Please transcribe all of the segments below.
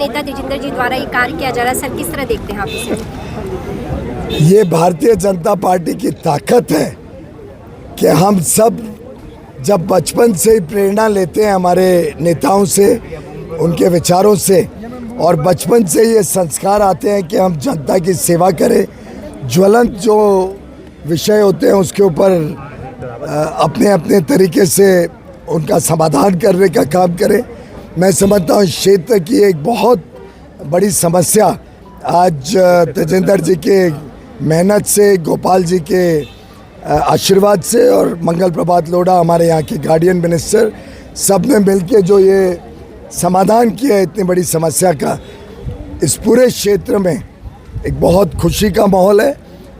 नेता तेजिंदर जी द्वारा ये कार्य किया जा रहा है, सर किस तरह देखते हैं आप इसे? ये भारतीय जनता पार्टी की ताकत है कि हम सब जब बचपन से ही प्रेरणा लेते हैं हमारे नेताओं से, उनके विचारों से, और बचपन से ये संस्कार आते हैं कि हम जनता की सेवा करें, ज्वलंत जो विषय होते हैं उसके ऊपर अपने अपने तरीके से उनका समाधान करने का काम करें। मैं समझता हूँ क्षेत्र की एक बहुत बड़ी समस्या आज तेजिंदर जी के मेहनत से, गोपाल जी के आशीर्वाद से और मंगल प्रभात लोढ़ा हमारे यहाँ के गार्डियन मिनिस्टर, सब ने मिलकर जो ये समाधान किया है इतनी बड़ी समस्या का, इस पूरे क्षेत्र में एक बहुत खुशी का माहौल है।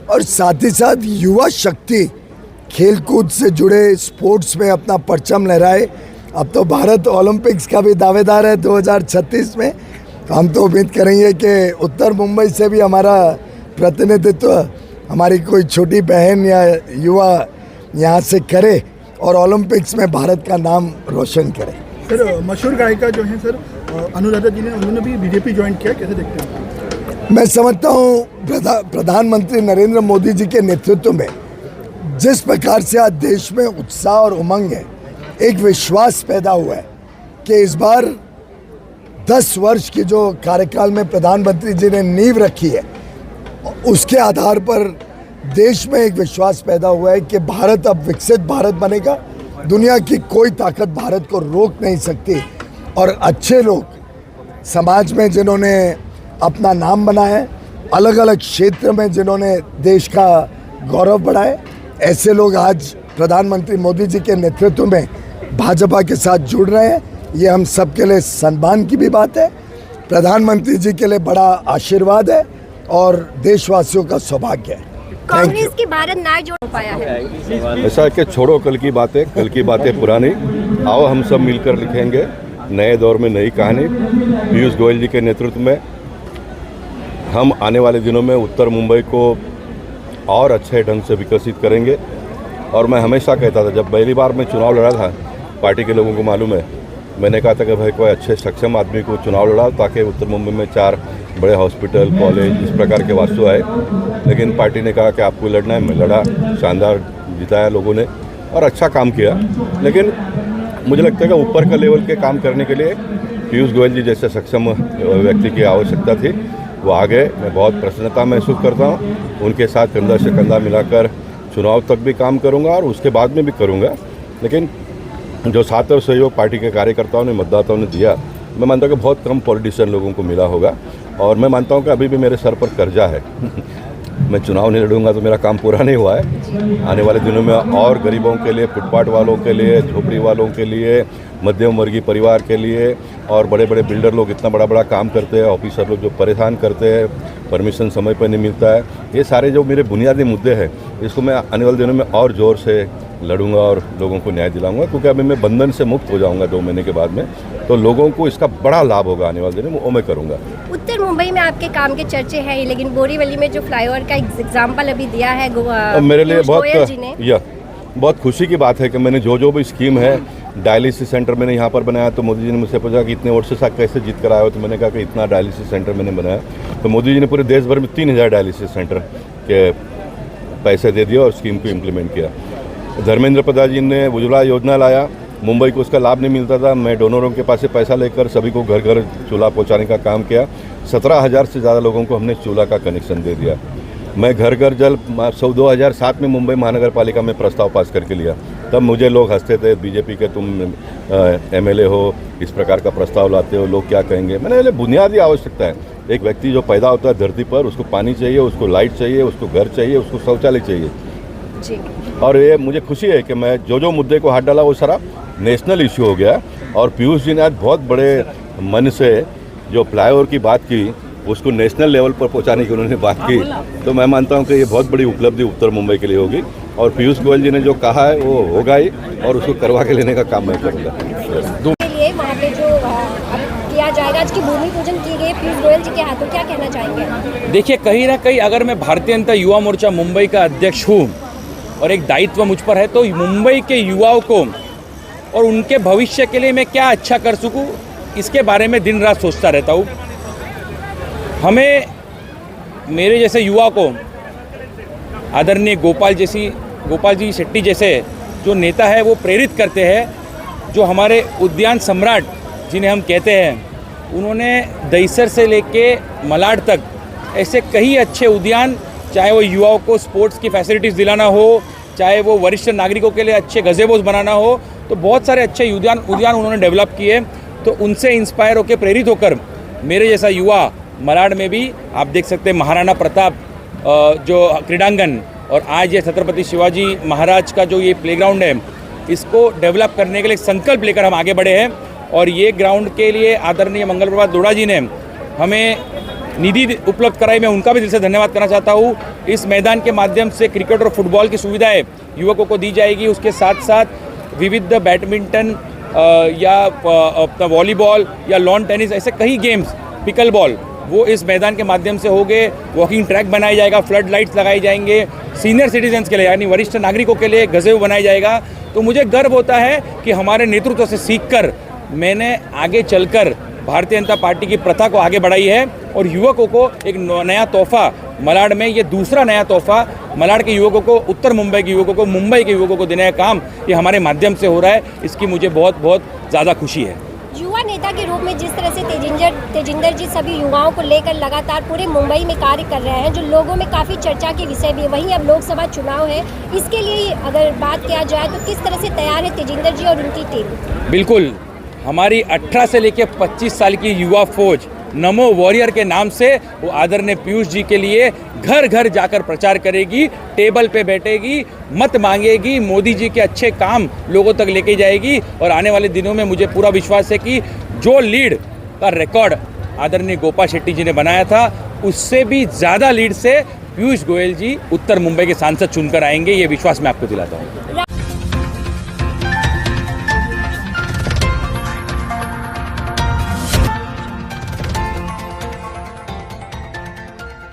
और साथ ही साथ युवा शक्ति खेलकूद से जुड़े, स्पोर्ट्स में अपना परचम लहराए। अब तो भारत ओलंपिक्स का भी दावेदार है 2036 में। हम तो उम्मीद करेंगे कि उत्तर मुंबई से भी हमारा प्रतिनिधित्व हमारी कोई छोटी बहन या युवा यहाँ से करे और ओलंपिक्स में भारत का नाम रोशन करे। सर, मशहूर गायिका जो हैं सर अनुराधा जी ने, उन्होंने भी बीजेपी ज्वाइन किया, कैसे देखते हैं? मैं समझता हूँ प्रधानमंत्री नरेंद्र मोदी जी के नेतृत्व में जिस प्रकार से आज देश में उत्साह और उमंग है, एक विश्वास पैदा हुआ है कि इस बार 10 वर्ष की जो कार्यकाल में प्रधानमंत्री जी ने नींव रखी है, उसके आधार पर देश में एक विश्वास पैदा हुआ है कि भारत अब विकसित भारत बनेगा। दुनिया की कोई ताकत भारत को रोक नहीं सकती। और अच्छे लोग समाज में जिन्होंने अपना नाम बनाया है, अलग अलग क्षेत्र में जिन्होंने देश का गौरव बढ़ाया, ऐसे लोग आज प्रधानमंत्री मोदी जी के नेतृत्व में भाजपा के साथ जुड़ रहे हैं। ये हम सब के लिए सम्मान की भी बात है, प्रधानमंत्री जी के लिए बड़ा आशीर्वाद है और देशवासियों का सौभाग्य है। कांग्रेस की भारत ना जोड़ पाया है। ऐसा कि छोड़ो कल की बातें पुरानी, आओ हम सब मिलकर लिखेंगे नए दौर में नई कहानी। पीयूष गोयल जी के नेतृत्व में हम आने वाले दिनों में उत्तर मुंबई को और अच्छे ढंग से विकसित करेंगे। और मैं हमेशा कहता था, जब पहली बार मैं चुनाव लड़ा था, पार्टी के लोगों को मालूम है, मैंने कहा था कि भाई कोई अच्छे सक्षम आदमी को चुनाव लड़ाओ ताकि उत्तर मुंबई में 4 बड़े हॉस्पिटल, कॉलेज, इस प्रकार के वास्तु आए। लेकिन पार्टी ने कहा कि आपको लड़ना है, मैं लड़ा, शानदार जिताया लोगों ने और अच्छा काम किया। लेकिन मुझे लगता है कि ऊपर का लेवल के काम करने के लिए पीयूष गोयल जी जैसे सक्षम व्यक्ति की आवश्यकता थी, वो आ गए। मैं बहुत प्रसन्नता महसूस करता हूँ। उनके साथ कंधा से कंधा मिलाकर चुनाव तक भी काम करूँगा और उसके बाद में भी करूँगा। लेकिन जो साथ और सहयोग पार्टी के कार्यकर्ताओं ने, मतदाताओं ने दिया, मैं मानता हूँ कि बहुत कम पॉलिटिशियन लोगों को मिला होगा। और मैं मानता हूँ कि अभी भी मेरे सर पर कर्जा है मैं चुनाव नहीं लड़ूंगा तो मेरा काम पूरा नहीं हुआ है। आने वाले दिनों में और गरीबों के लिए, फुटपाथ वालों के लिए, झोपड़ी वालों के लिए, मध्यम वर्गीय परिवार के लिए, और बड़े बड़े बिल्डर लोग इतना बड़ा काम करते हैं, ऑफिसर लोग जो परेशान करते हैं, परमिशन समय पर नहीं मिलता है, ये सारे जो मेरे बुनियादी मुद्दे हैं, इसको मैं आने वाले दिनों में और ज़ोर से लड़ूंगा और लोगों को न्याय दिलाऊंगा। क्योंकि अभी मैं बंधन से मुक्त हो जाऊंगा 2 महीने के बाद में, तो लोगों को इसका बड़ा लाभ होगा आने वाले दिनों में, वो मैं करूंगा। उत्तर मुंबई में आपके काम के चर्चे हैं, लेकिन बोरीवली में जो फ्लाईओवर का एग्जाम्पल अभी दिया है मेरे लिए बहुत खुशी की बात है कि मैंने जो भी स्कीम है, डायलिसिस सेंटर मैंने यहाँ पर बनाया, तो मोदी जी ने मुझसे पूछा कि इतने वर्ष से कैसे जीत कर आए हो, तो मैंने कहा कि इतना डायलिसिस सेंटर मैंने बनाया। तो मोदी जी ने पूरे देश भर में 3000 डायलिसिस सेंटर के पैसे दे दिए और स्कीम को इम्प्लीमेंट किया। धर्मेंद्र प्रधान जी ने उज्ज्वला योजना लाया, मुंबई को उसका लाभ नहीं मिलता था, मैं डोनरों के पास से पैसा लेकर सभी को घर घर चूल्हा पहुँचाने का काम किया। 17,000 से ज़्यादा लोगों को हमने चूल्हा का कनेक्शन दे दिया। मैं घर घर जल 2007 में मुंबई महानगर पालिका में प्रस्ताव पास करके लिया, तब मुझे लोग हंसते थे, बीजेपी के तुम MLA हो, इस प्रकार का प्रस्ताव लाते हो, लोग क्या कहेंगे। मैंने बुनियादी आवश्यकता है, एक व्यक्ति जो पैदा होता है धरती पर, उसको पानी चाहिए, उसको लाइट चाहिए, उसको घर चाहिए, उसको शौचालय चाहिए जी। और ये मुझे खुशी है कि मैं जो मुद्दे को हाथ डाला वो सारा नेशनल इश्यू हो गया। और पीयूष जी ने आज बहुत बड़े मन से जो फ्लाईओवर की बात की, उसको नेशनल लेवल पर पहुंचाने की उन्होंने बात की, तो मैं मानता हूं कि ये बहुत बड़ी उपलब्धि उत्तर मुंबई के लिए होगी। और पीयूष गोयल जी ने जो कहा है वो होगा ही, और उसको करवा के लेने का काम मैं करूँगा। वहाँ पे जो किया जाएगा, आज की भूमि पूजन की गई पीयूष गोयल जी के हाथों, क्या कहना चाहेंगे? देखिए, कहीं ना कहीं अगर मैं भारतीय जनता युवा मोर्चा मुंबई का अध्यक्ष हूँ और एक दायित्व मुझ पर है, तो मुंबई के युवाओं को और उनके भविष्य के लिए मैं क्या अच्छा कर सकूँ, इसके बारे में दिन रात सोचता रहता हूँ। हमें मेरे जैसे युवा को आदरणीय गोपाल जी शेट्टी जैसे जो नेता है वो प्रेरित करते हैं। जो हमारे उद्यान सम्राट जिन्हें हम कहते हैं, उन्होंने दहीसर से लेके मलाड तक ऐसे कई अच्छे उद्यान, चाहे वो युवाओं को स्पोर्ट्स की फैसिलिटीज़ दिलाना हो, चाहे वो वरिष्ठ नागरिकों के लिए अच्छे गज़ेबोस बनाना हो, तो बहुत सारे अच्छे उद्यान उन्होंने डेवलप किए। तो उनसे इंस्पायर होकर, प्रेरित होकर मेरे जैसा युवा मलाड में भी आप देख सकते हैं महाराणा प्रताप जो क्रीडांगन और आज ये छत्रपति शिवाजी महाराज का जो ये प्लेग्राउंड है, इसको डेवलप करने के लिए संकल्प लेकर हम आगे बढ़े हैं। और ये ग्राउंड के लिए आदरणीय मंगल प्रभात लोढ़ा जी ने हमें निधि उपलब्ध कराई। मैं उनका भी दिल से धन्यवाद करना चाहता हूँ। इस मैदान के माध्यम से क्रिकेट और फुटबॉल की सुविधाएं युवकों को दी जाएगी। उसके साथ साथ विविध बैडमिंटन या अपना वॉलीबॉल या लॉन टेनिस, ऐसे कई गेम्स, पिकल बॉल, वो इस मैदान के माध्यम से होंगे। वॉकिंग ट्रैक बनाया जाएगा, फ्लड लाइट्स लगाई जाएंगे, सीनियर सिटीजन्स के लिए यानी वरिष्ठ नागरिकों के लिए गज़ेबो बनाया जाएगा। तो मुझे गर्व होता है कि हमारे नेतृत्व से सीखकर मैंने आगे चलकर भारतीय जनता पार्टी की प्रथा को आगे बढ़ाई है और युवकों को एक नया तोहफा मलाड में, ये दूसरा नया तोहफा मलाड के युवकों को, उत्तर मुंबई के युवकों को, मुंबई के युवकों को देने का काम ये हमारे माध्यम से हो रहा है। इसकी मुझे बहुत बहुत ज़्यादा खुशी है। युवा नेता के रूप में जिस तरह से तेजिंदर जी सभी युवाओं को लेकर लगातार पूरे मुंबई में कार्य कर रहे हैं, जो लोगों में काफ़ी चर्चा के विषय भी है। वहीं अब लोकसभा चुनाव है, इसके लिए अगर बात किया जाए तो किस तरह से तैयार है तेजिंदर जी और उनकी टीम? बिल्कुल, हमारी 18 से लेकर 25 साल की युवा फौज नमो वॉरियर के नाम से वो आदरणीय पीयूष जी के लिए घर घर जाकर प्रचार करेगी, टेबल पे बैठेगी, मत मांगेगी, मोदी जी के अच्छे काम लोगों तक लेके जाएगी। और आने वाले दिनों में मुझे पूरा विश्वास है कि जो लीड का रिकॉर्ड आदरणीय गोपाल शेट्टी जी ने बनाया था, उससे भी ज़्यादा लीड से पीयूष गोयल जी उत्तर मुंबई के सांसद चुनकर आएंगे, ये विश्वास मैं आपको दिलाता हूँ।